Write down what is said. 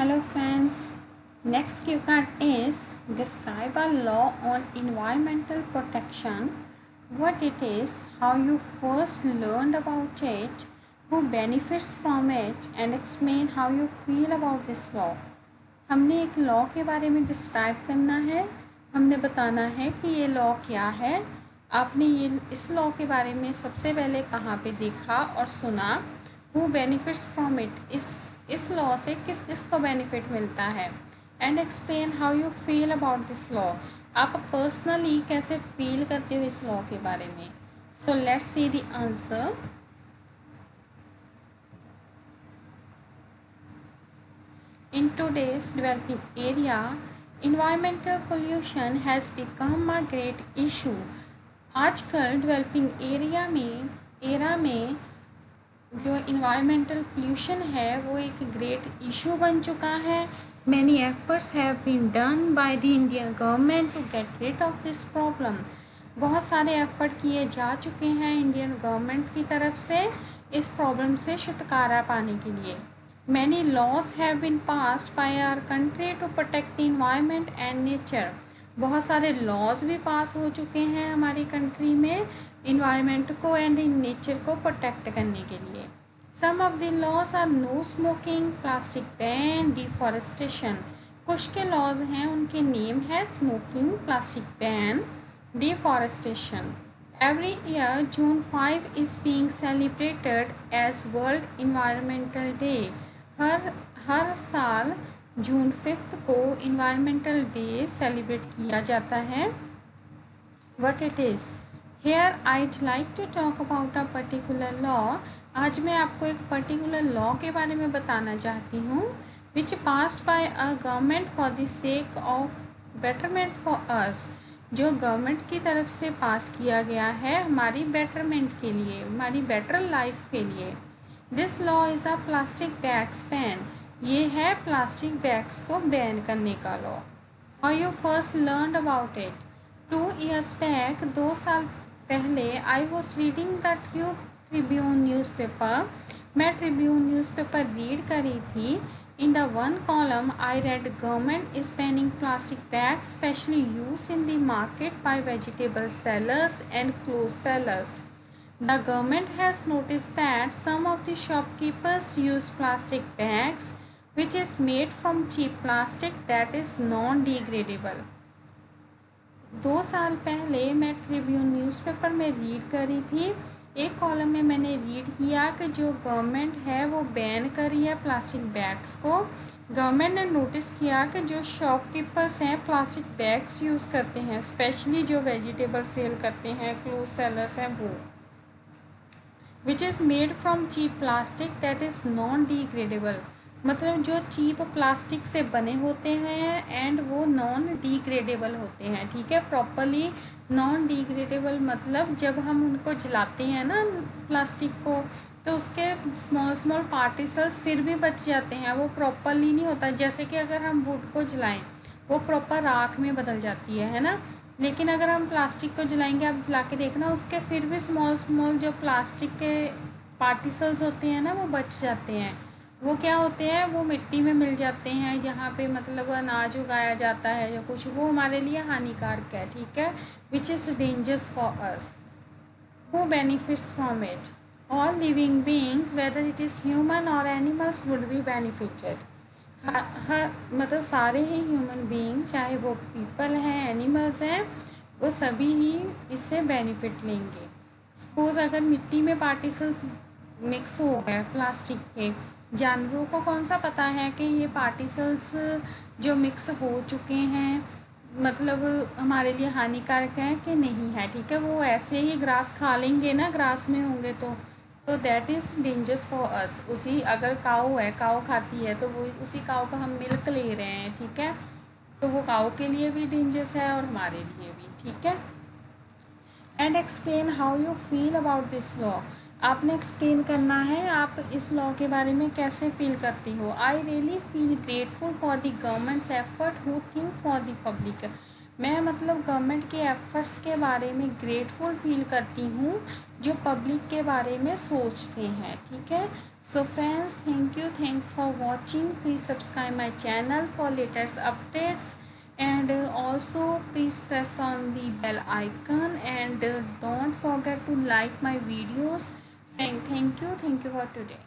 Hello friends, next cue card is describe a law on environmental protection, what it is, how you first learned about it, who benefits from it and explain how you feel about this law. हमने एक law के बारे में describe करना है, हमने बताना है कि ये लॉ क्या है, आपने इस लॉ के बारे में सबसे पहले कहाँ पे देखा और सुना, हु बेनिफिट्स फ्रॉम इट, इस लॉ से किस किस को बेनिफिट मिलता है, and explain how you feel about this law, आप पर्सनली कैसे फील करते हो इस लॉ के बारे में. So let's see the answer. In today's developing area, environmental pollution has become a great issue. आजकल डेवलपिंग एरा में जो इन्वायरमेंटल पोल्यूशन है वो एक ग्रेट इशू बन चुका है. Many efforts have been done by the Indian government to get rid of this problem. बहुत सारे एफर्ट किए जा चुके हैं इंडियन गवर्नमेंट की तरफ से इस प्रॉब्लम से छुटकारा पाने के लिए. Many laws have been passed by our country to protect the environment and nature. बहुत सारे लॉज भी पास हो चुके हैं हमारी कंट्री में इन्वायरमेंट को एंड नेचर को प्रोटेक्ट करने के लिए. Some of the laws are no smoking, plastic ban, deforestation. कुछ के लॉज हैं उनके नेम है smoking, plastic ban, deforestation. Every year June 5 is being celebrated as World Environmental Day. हर साल जून 5 को इन्वायरमेंटल डे सेलिब्रेट किया जाता है. What it is, here I'd like to talk about a particular law. आज मैं आपको एक पर्टिकुलर लॉ के बारे में बताना चाहती हूँ which passed by a government for the sake of betterment for us. जो गवर्नमेंट की तरफ से पास किया गया है हमारी बेटरमेंट के लिए, हमारी बेटर लाइफ के लिए. This law is a plastic bags ban. ये है प्लास्टिक बैग्स को बैन करने का law. How you first learn about it. 2 years back, 2 साल पहले I was reading the Tribune newspaper. मैं ट्रिब्यून न्यूज़पेपर रीड कर रही थी. In the one column, I read government is banning plastic bags, specially used in the market by vegetable sellers and clothes sellers. The government has noticed that some of the shopkeepers use plastic bags, which is made from cheap plastic that is non-degradable. 2 साल पहले मैं Tribune newspaper में read कर रही थी. एक column में मैंने रीड किया कि जो गवर्नमेंट है वो बैन कर रही है प्लास्टिक बैग्स को. गवर्नमेंट ने नोटिस किया कि जो शॉपकीपर्स हैं प्लास्टिक बैग्स यूज़ करते हैं, स्पेशली जो वेजिटेबल सेल करते हैं, क्लोथ सेलर्स हैं वो, which is made from cheap plastic that is non degradable. मतलब जो चीप प्लास्टिक से बने होते हैं एंड वो नॉन डिग्रेडेबल होते हैं. ठीक है, प्रॉपरली नॉन डिग्रेडेबल मतलब जब हम उनको जलाते हैं ना प्लास्टिक को तो उसके स्मॉल पार्टिकल्स फिर भी बच जाते हैं, वो प्रॉपरली नहीं होता. जैसे कि अगर हम वुड को जलाएं वो प्रॉपर राख में बदल जाती है ना, लेकिन अगर हम प्लास्टिक को जलाएंगे, आप जला के देखना उसके फिर भी स्मॉल जो प्लास्टिक के पार्टिकल्स होते हैं ना वो बच जाते हैं. वो क्या होते हैं, वो मिट्टी में मिल जाते हैं जहाँ पे मतलब अनाज उगाया जाता है या कुछ, वो हमारे लिए हानिकारक है. ठीक है, which is dangerous for us. Who benefits from it. All living beings whether it is human और एनिमल्स वुड बी बेनिफिटेड. हर मतलब सारे ही ह्यूमन बींग, चाहे वो पीपल हैं, एनिमल्स हैं, वो सभी ही इससे बेनिफिट लेंगे. सपोज़ अगर मिट्टी में पार्टिकल्स मिक्स हो गए प्लास्टिक के, जानवरों को कौन सा पता है कि ये पार्टिकल्स जो मिक्स हो चुके हैं मतलब हमारे लिए हानिकारक हैं कि नहीं है. ठीक है, वो ऐसे ही ग्रास खा लेंगे ना, ग्रास में होंगे तो that is dangerous for us. उसी अगर काऊ है, काऊ खाती है तो वो उसी काऊ का हम मिल्क ले रहे हैं. ठीक है, तो वो काऊ के लिए भी डेंजरस है और हमारे लिए भी. ठीक है, and explain how you feel about this law. आपने एक्सप्लेन करना है आप इस लॉ के बारे में कैसे फील करती हो. I really feel grateful for the governments effort who think for the public. मैं मतलब गवर्नमेंट के एफर्ट्स के बारे में ग्रेटफुल फील करती हूँ जो पब्लिक के बारे में सोचते हैं। ठीक है, so friends, thanks for watching. Please subscribe my channel for latest updates and also please press on the bell icon and don't forget to like my videos. Saying thank you for today.